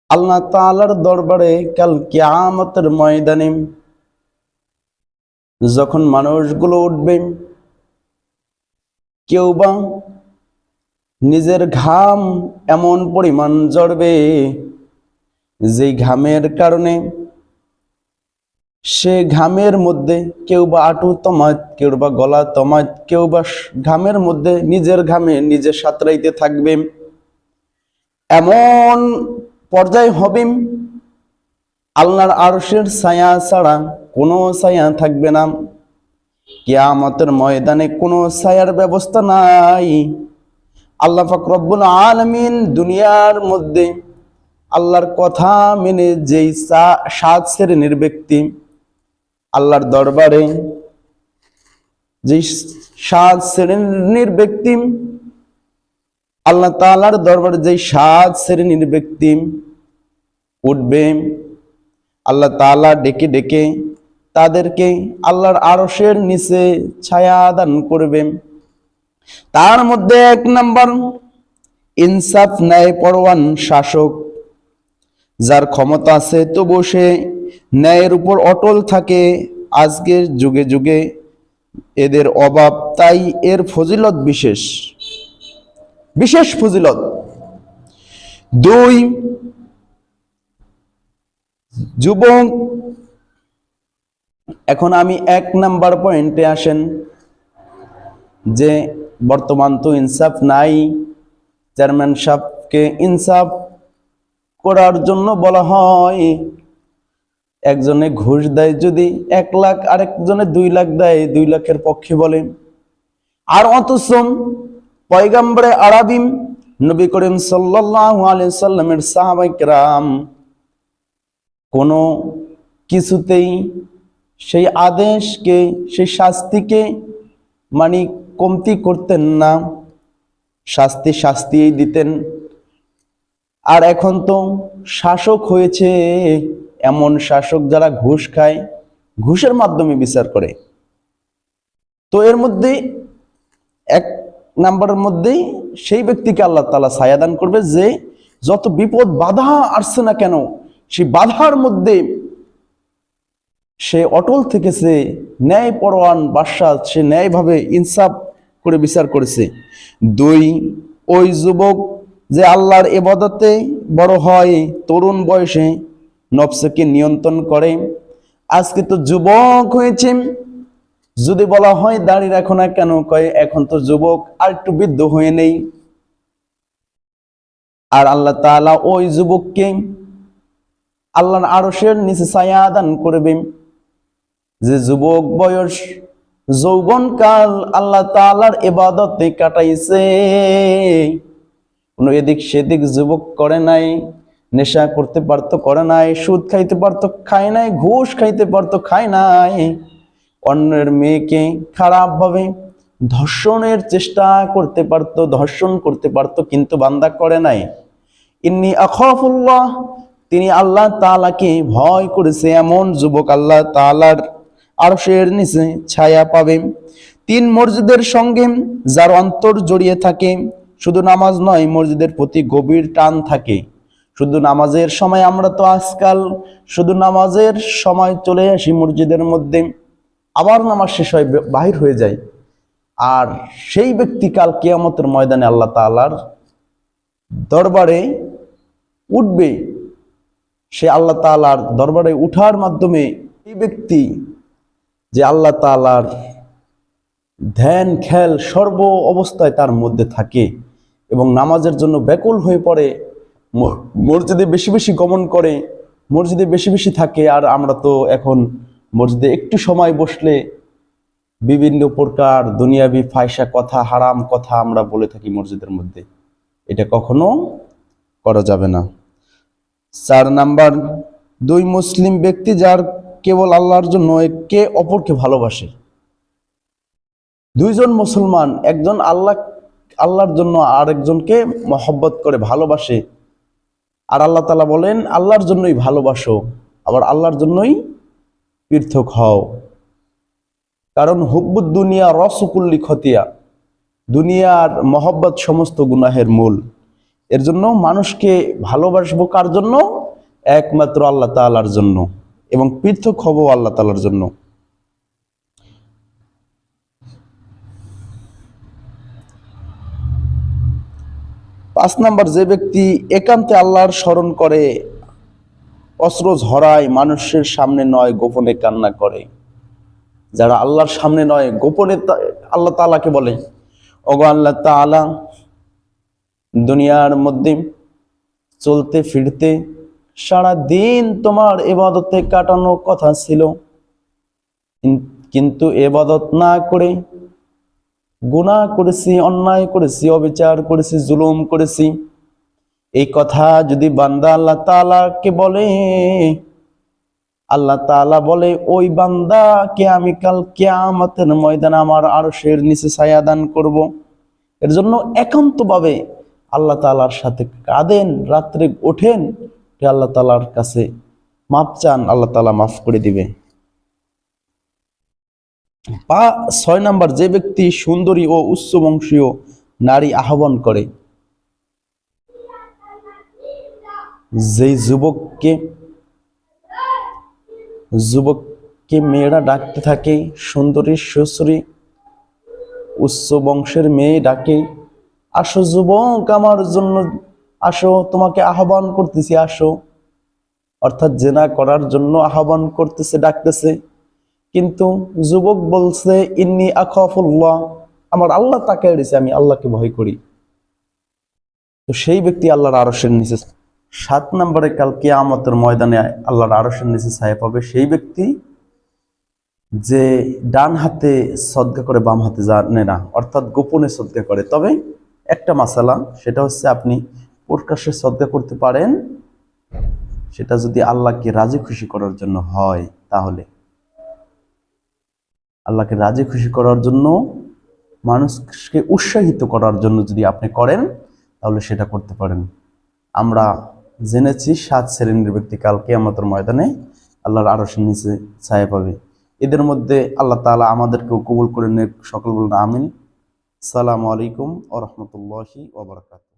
আল্লাহ তাআলার দরবারে কাল কিয়ামতের ময়দানে যখন মানুষগুলো উঠবে, কেউ বা নিজের ঘাম এমন পরিমাণ ঝরবে যেই ঘামের কারণে সে ঘামের মধ্যে কেউ বা আঁটু তমাত, কেউ বা গলা তমাত, কেউ বা ঘামের মধ্যে নিজের ঘামে নিজে সাঁতরাইতে থাকবে। এমন পর্যায় হবে আল্লাহর আরশের ছায়া ছাড়া কোনো ছায়া থাকবে না। কিয়ামতের ময়দানে কোনো ছায়ার ব্যবস্থা নাই। আল্লাহ পাক রব্বুল আলামিন দুনিয়ার মধ্যে আল্লাহর কথা মেনে যেই 7 শ্রেণীর ব্যক্তি আল্লাহর দরবারে, যেই 7 শ্রেণীর ব্যক্তি আল্লাহ তাআলার দরবারে, যেই 7 শ্রেণীর ব্যক্তি উঠবে, আল্লাহ তাআলা ডেকে ডেকে তাদেরকে আল্লাহর আরশের নিচে ছায়া দান করবে। তার মধ্যে 1 নাম্বার ইনসাফ, ন্যায় পরওয়ান শাসক, যার ক্ষমতা আছে তবু সে ন্যায়ের উপর অটল থাকে। আজকের যুগে যুগে এদের অভাব, তাই এর ফজিলত বিশেষ বিশেষ ফজিলত। 2 যুবক। এখন আমি 1 নাম্বার পয়েন্টে আসেন যে বর্তমান তো ইনসাফ নাই। চেয়ারম্যান সাহেবকে ইনসাফ করার জন্য বলা হয়, একজনে ঘুষ দেয় যদি 1 লাখ, আরেকজনে 2 লাখ দেয়, 2 লাখের পক্ষে বলে। আর অথচ পয়গম্বরে আরাবিম নবী করিম সাল্লাল্লাহু আলাইহি সাল্লামের সাহাবায়ে কেরাম কোনো কিছুতেই সেই আদেশকে, সেই শাস্তিকে মানে কমতি করতেন না, শাস্তিই দিতেন। আর এখন তো শাসক হয়েছে এমন শাসক যারা ঘুষ খায়, ঘুষের মাধ্যমে বিচার করে। তো এর মধ্যে 1 নাম্বারের মধ্যেই সেই ব্যক্তিকে আল্লাহ তাআলা ছায়া দান করবে যে যত বিপদ বাধা আসছে না কেন, সেই বাধার মধ্যে সে অটল থেকেছে, ন্যায় পরওয়ান বাদশা, সে ন্যায়ভাবে ইনসাফ করে বিচার করেছে। 2 ওই যুবক যে আল্লাহর ইবাদতে বড় হয়, তরুণ বয়সে নফসকে নিয়ন্ত্রণ করে। আজকে তো যুবক হয়েছে, যদি বলা হয় দাড়ি রাখো না কেন, কয় এখন তো যুবক, আর একটু বৃদ্ধ হয়ে নেই। আর আল্লাহ তাআলা ওই যুবককে আল্লাহর আরশের নিচে ছায়া দান করবে। যে যুবক বয়স, যৌবনকাল আল্লাহ তাআলার ইবাদতে কাটাইছে, কোনো এদিক সেদিক যুবক করে নাই, নেশা করতে পারতো করে নাই, সুদ খাইতে পারতো খায় নাই, ঘুষ খাইতে পারতো খায় নাই, অন্যের মেয়েকে খারাপ ভাবে ধর্ষণের চেষ্টা করতে পারতো, ধর্ষণ করতে পারতো, কিন্তু বান্দা করে নাই। ইন্নী আখাফুল্লাহ, তিনি আল্লাহ তাআলাকে ভয় করেছে, এমন যুবক আল্লাহ তাআলার আরশের নিচে ছায়া পাবে। 3 মসজিদের সঙ্গে যার অন্তর জড়িয়ে থাকে, শুধু নামাজ নয়, মসজিদের প্রতি গভীর টান থাকে। শুধু নামাজের সময়, আমরা তো আজকাল শুধু নামাজের সময় চলে আসি মসজিদের মধ্যে, আবার নামাজ শেষ হয় বাহির হয়ে যায়। আর সেই ব্যক্তি কাল কিয়ামতের ময়দানে আল্লাহ তাআলার দরবারে উঠবে। সে আল্লাহ তাআলার দরবারে উঠার মাধ্যমে এই ব্যক্তি যে আল্লাহ তাআলার ধ্যান খেয়াল সর্ব অবস্থায় তার মধ্যে থাকে এবং নামাজের জন্য ব্যাকুল হয়ে পড়ে, মসজিদে বেশি বেশি গমন করে, মসজিদে বেশি বেশি থাকে। আর আমরা তো এখন মসজিদে একটু সময় বসলে বিভিন্ন প্রকার দুনিয়াবি ফায়সা কথা, হারাম কথা আমরা বলে থাকি মসজিদের মধ্যে। এটা কখনো করা যাবে না। 4 নাম্বার 2 মুসলিম ব্যক্তি যার কেবল আল্লাহর জন্য একে অপরকে ভালোবাসে। 2 জন মুসলমান, একজন আল্লাহর জন্য আরেকজনকে মহব্বত করে ভালোবাসে। আর আল্লাহ তাআলা বলেন আল্লাহর জন্যই ভালোবাসো, আবার আল্লাহর জন্যই পৃথক হও। কারণ হুব্বুদ দুনিয়া রসকুল্লি খতিয়া, দুনিয়ার মহব্বত সমস্ত গুনাহের মূল। এর জন্য মানুষকে ভালোবাসবো কার জন্য? একমাত্র আল্লাহ তাআলার জন্য, এবং পৃথক হব আল্লাহ তাআলার জন্য। 5 নাম্বার, যে ব্যক্তি একান্তে আল্লাহর স্মরণ করে, অশ্রু ঝরায়, মানুষের সামনে নয় গোপনে কান্না করে। যারা আল্লাহর সামনে নয় গোপনে আল্লাহ তাআলাকে বলে, ওগো আল্লাহ তাআলা, দুনিয়ার মধ্যে চলতে ফিরতে সারা দিন তোমার ইবাদতে কাটানো কথা ছিল, কিন্তু ইবাদত না করে গুনাহ করেছি, অন্যায় করেছি, অবিচার করেছি, জুলুম করেছি। এই কথা যদি বান্দা আল্লাহ তাআলাকে বলে, আল্লাহ তাআলা বলে ওই বান্দাকে আমি কাল কিয়ামতের ময়দানে আমার আরশের নিচে ছায়া দান করব। এর জন্য একান্তভাবে আল্লাহ তাআলার সাথে কাঁদেন, রাত্রে ওঠেন, আল্লাহ তাআলার কাছে মাপ চান, আল্লাহ তাআলা মাফ করে দিবে। 6 নাম্বার, যে ব্যক্তি সুন্দরী ও উচ্চ বংশীয় নারী আহ্বান করে, যেই যুবককে মেয়েরা ডাকতে থাকে, সুন্দরী সুশ্রী উচ্চ বংশের মেয়ে ডাকে, আসো যুবক আমার জন্য আসো, তোমাকে আহ্বান করতেছি আসো, অর্থাৎ জেনা করার জন্য আহ্বান করতেছে, ডাকতেছে। কিন্তু যুবক বলছে ইন্নী আখাফুল্লাহ, আমার আল্লাহ তাকায় রয়েছে, আমি আল্লাহকে ভয় করি। তো সেই ব্যক্তি আল্লাহর আরশের নিচে 7 নম্বরে কাল কিয়ামতের ময়দানে আল্লাহর আরশের নিচে ছায়া পাবে সেই ব্যক্তি যে ডান হাতে সদকা করে বাম হাতে জানে না, অর্থাৎ গোপনে সদকা করে। তবে একটা মাসালা, সেটা হচ্ছে আপনি প্রকাশ্যে সদকা করতে পারেন, সেটা যদি আল্লাহকে রাজি খুশি করার জন্য হয়, তাহলে আল্লাহকে রাজি খুশি করার জন্য, মানুষকে উৎসাহিত করার জন্য যদি আপনি করেন, তাহলে সেটা করতে পারেন। আমরা জেনেছি 7 শ্রেণীর ব্যক্তি কাল কিয়ামতের ময়দানে আল্লাহর আরশের নিচে ছায়া পাবে। এদের মধ্যে আল্লাহ তাআলা আমাদেরকেও কবুল করে নেক, সকল বলুন আমিন। আসসালামু আলাইকুম ওয়া রাহমাতুল্লাহি ওয়া বারাকাতুহু।